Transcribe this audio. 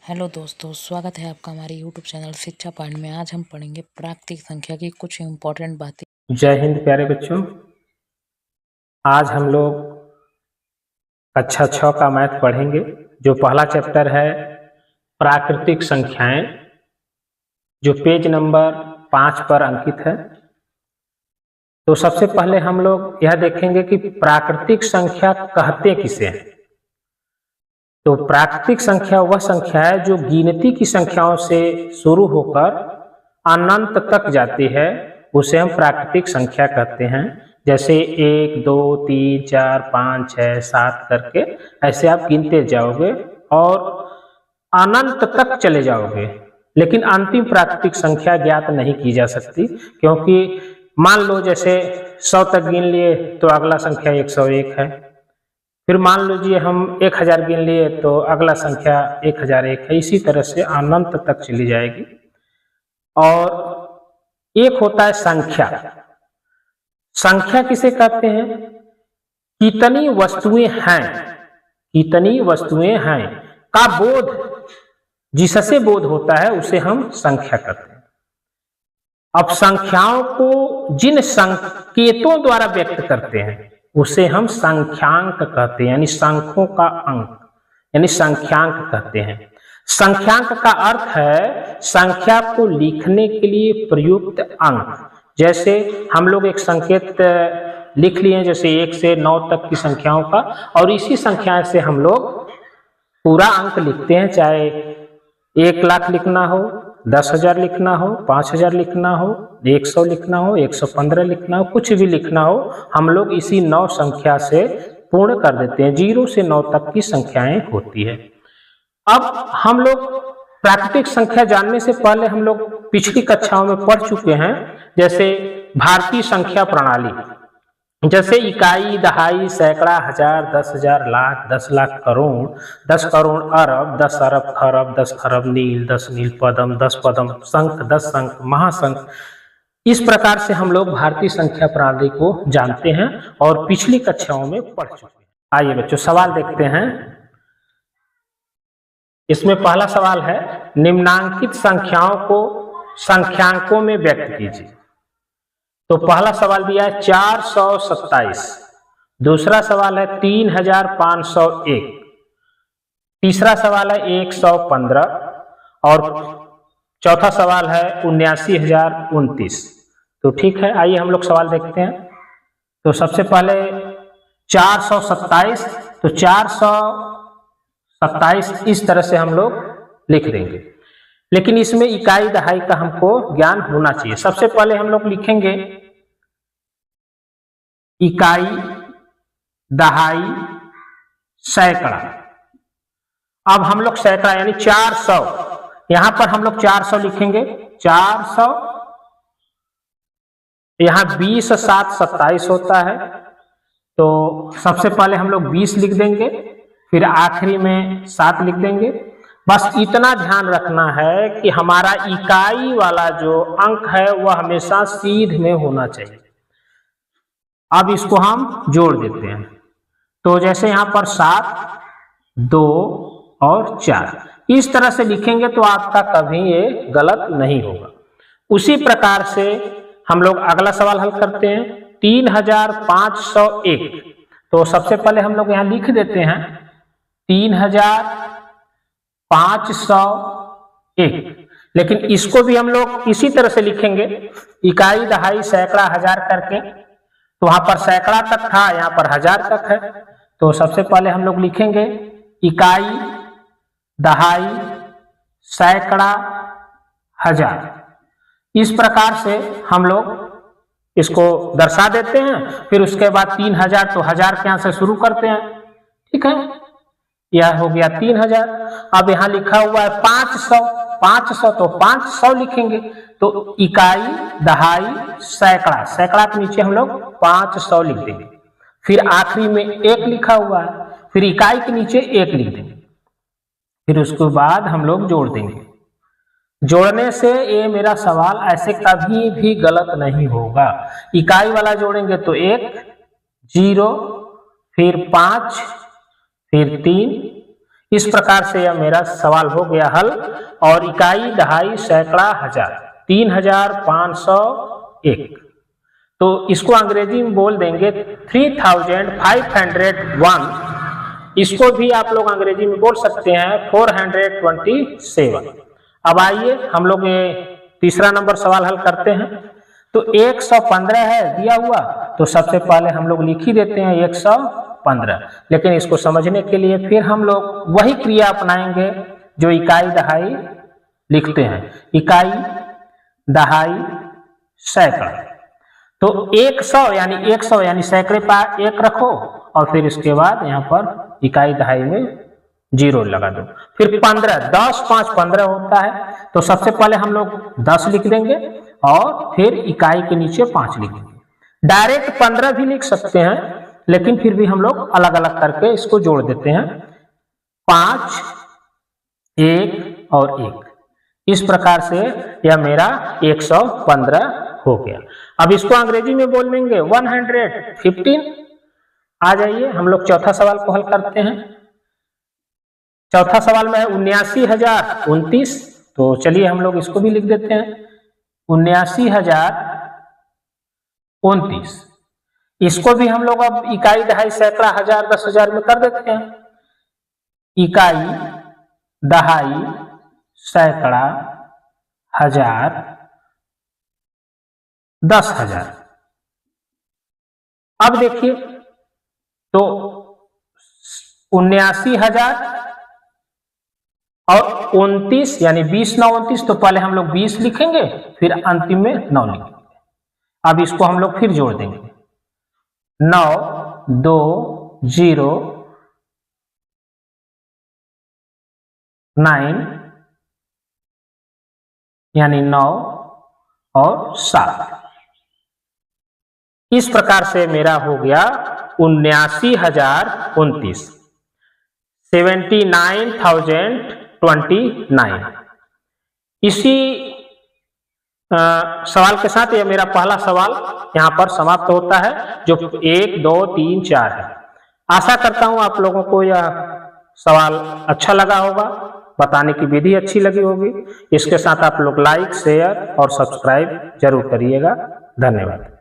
Hello दोस्तों, स्वागत है आपका हमारे यूट्यूब चैनल शिक्षा पॉइंट में। आज हम पढ़ेंगे प्राकृतिक संख्या की कुछ इम्पोर्टेंट बातें। जय हिंद प्यारे बच्चों। आज हम लोग कक्षा 6 का मैथ पढ़ेंगे। जो पहला चैप्टर है प्राकृतिक संख्याएं, जो पेज नंबर 5 पर अंकित है। तो सबसे पहले हम लोग यह देखेंगे कि प्राकृतिक संख्या कहते किसे हैं। तो प्राकृतिक संख्या वह संख्या है जो गिनती की संख्याओं से शुरू होकर अनंत तक जाती है, उसे हम प्राकृतिक संख्या कहते हैं। जैसे 1 2 3 4 5 6 7 करके ऐसे आप गिनते जाओगे और अनंत तक चले जाओगे, लेकिन अंतिम प्राकृतिक संख्या ज्ञात नहीं की जा सकती, क्योंकि मान लो जैसे 100 तक गिन लिए तो अगला संख्या 101 है। फिर मान लीजिए हम 1000 गिन लिए तो अगला संख्या 1001 है। इसी तरह से अनंत तक चली जाएगी। और एक होता है संख्या। संख्या किसे कहते हैं? कितनी वस्तुएं हैं, कितनी वस्तुएं हैं का बोध जिससे बोध होता है उसे हम संख्या कहते हैं। अब संख्याओं को जिन संकेतों द्वारा व्यक्त करते हैं उसे हम संख्यांक कहते हैं, यानी संख्यों का अंक, यानी संख्यांक कहते हैं। संख्यांक का अर्थ है संख्या को लिखने के लिए प्रयुक्त अंक। जैसे हम लोग एक संकेत लिख लिए, जैसे 1 से 9 तक की संख्याओं का, और इसी संख्या से हम लोग पूरा अंक लिखते हैं। चाहे 1 लाख लिखना हो, 10,000 लिखना हो, 5,000 लिखना हो, 100 लिखना हो, 115 लिखना हो, कुछ भी लिखना हो, हम लोग इसी 9 संख्या से पूर्ण कर देते हैं। 0 से 9 तक की संख्याएं होती है। अब हम लोग प्राकृतिक संख्या जानने से पहले हम लोग पिछली कक्षाओं में पढ़ चुके हैं, जैसे भारतीय संख्या प्रणाली, जैसे इकाई, दहाई, सैकड़ा, हजार, 10,000, लाख, 10 लाख, करोड़, 10 करोड़, अरब, 10 अरब, खरब, 10 खरब, नील, 10 नील, पदम, 10 पदम, संख, 10 संख, महासंख। इस प्रकार से हम लोग भारतीय संख्या प्रणाली को जानते हैं और पिछली कक्षाओं में पढ़ चुके हैं। आइए बच्चों सवाल देखते हैं। इसमें पहला सवाल है, निम्नांकित संख्याओं को संख्यांकों में व्यक्त कीजिए। तो पहला सवाल दिया है 427, दूसरा सवाल है 3501, तीसरा सवाल है 115 और चौथा सवाल है 79,029। तो ठीक है, आइए हम लोग सवाल देखते हैं। तो सबसे पहले 427, तो 427 इस तरह से हम लोग लिख देंगे, लेकिन इसमें इकाई दहाई का हमको ज्ञान होना चाहिए। सबसे पहले हम लोग लिखेंगे इकाई, दहाई, सैकड़ा। अब हम लोग सैकड़ा यानी 400, यहां पर हम लोग 400 लिखेंगे, 400। यहां 20 7 27 होता है, तो सबसे पहले हम लोग 20 लिख देंगे, फिर आखिरी में 7 लिख देंगे। बस इतना ध्यान रखना है कि हमारा इकाई वाला जो अंक है वह हमेशा सीध में होना चाहिए। अब इसको हम जोड़ देते हैं, तो जैसे यहां पर 7, 2 और 4 इस तरह से लिखेंगे तो आपका कभी ये गलत नहीं होगा। उसी प्रकार से हम लोग अगला सवाल हल करते हैं, 3501। तो सबसे पहले हम लोग यहां लिख देते हैं 3501, लेकिन इसको भी हम लोग इसी तरह से लिखेंगे, इकाई, दहाई, सैकड़ा, हजार करके। तो वहां पर सैकड़ा तक था, यहां पर हजार तक है। तो सबसे पहले हम लोग लिखेंगे इकाई, दहाई, सैकड़ा, हजार। इस प्रकार से हम लोग इसको दर्शा देते हैं। फिर उसके बाद 3000, तो हजार के यहां से शुरू करते हैं। ठीक है, यह हो गया 3000। अब यहां लिखा हुआ है 500, 500 तो 500 लिखेंगे। तो इकाई, दहाई, सैकड़ा, सैकड़ा के नीचे हम लोग 500 लिख देंगे। फिर आखिरी में 1 लिखा हुआ है, फिर इकाई के नीचे 1 लिख देंगे। फिर उसके बाद हम लोग जोड़ देंगे। जोड़ने से ये मेरा सवाल ऐसे कभी भी गलत नहीं होगा। इकाई वाला जोड़ेंगे तो 1, 0, फिर 5, फिर 3, इस प्रकार से यह मेरा सवाल हो गया हल। और इकाई, दहाई, सैकड़ा, हजार, 3501। तो इसको अंग्रेजी में बोल देंगे 3501। इसको भी आप लोग अंग्रेजी में बोल सकते हैं 427। अब आइए हम लोग ये तीसरा नंबर सवाल हल करते हैं। तो 115 है दिया हुआ, तो सबसे पहले हम लोग लिख ही देते हैं 115। लेकिन इसको समझने के लिए फिर हम लोग वही क्रिया अपनाएंगे जो इकाई, दहाई लिखते हैं। इकाई, दहाई, सैकड़ा। तो 100 यानी सैकड़े पर 1 रखो और फिर इसके बाद यहाँ पर इकाई, दहाई में 0 लगा दो। फिर 15, 10 5 15 होता है, तो सबसे पहले हम लोग 10 लिख देंगे और फिर इकाई के नीचे 5 लिख देंगे। डायरेक्ट 15 भी लिख सकते हैं, लेकिन फिर भी हम लोग अलग अलग करके इसको जोड़ देते हैं। 5, 1 और 1। इस प्रकार से यह मेरा 115 हो गया। अब इसको अंग्रेजी में बोल देंगे 115। आ जाइए हम लोग चौथा सवाल को हल करते हैं। चौथा सवाल में है 79,029। तो चलिए हम लोग इसको भी लिख देते हैं 79,029। इसको भी हम लोग अब इकाई, दहाई, सैकड़ा, हजार, 10,000 में कर देते हैं। इकाई, दहाई, सैकड़ा, हजार, 10,000। अब देखिए तो 79,000 और 29 यानी 20 9 29। तो पहले हम लोग 20 लिखेंगे, फिर अंतिम में 9 लिखेंगे। अब इसको हम लोग फिर जोड़ देंगे 9 2 0 9 यानी 9 और 7। इस प्रकार से मेरा हो गया 79,029, 79,029। इसी सवाल के साथ यह मेरा पहला सवाल यहाँ पर समाप्त होता है, जो 1 2 3 4 है। आशा करता हूँ आप लोगों को यह सवाल अच्छा लगा होगा, बताने की विधि अच्छी लगी होगी। इसके साथ आप लोग लाइक, शेयर और सब्सक्राइब जरूर करिएगा। धन्यवाद।